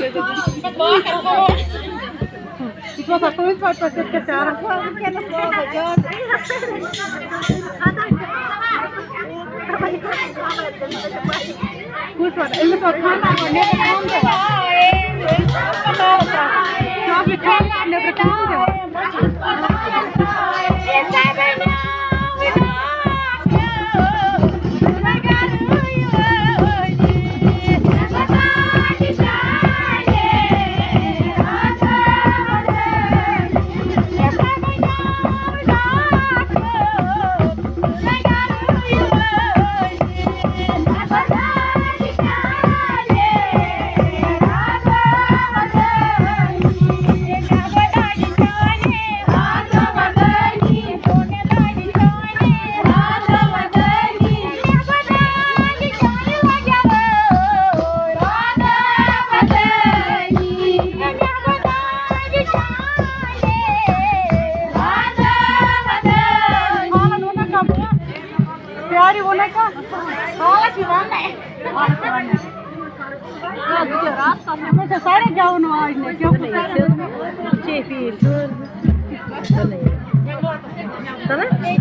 Het was al goed wat het is gedaan. Goed wat. En het wordt gaan maar net een ander. Snap je kan aan de bekende. प्यारी बोले का हाला जीवन है रात का समय से सारे जाओ ना आज ने क्यों चे फिर चला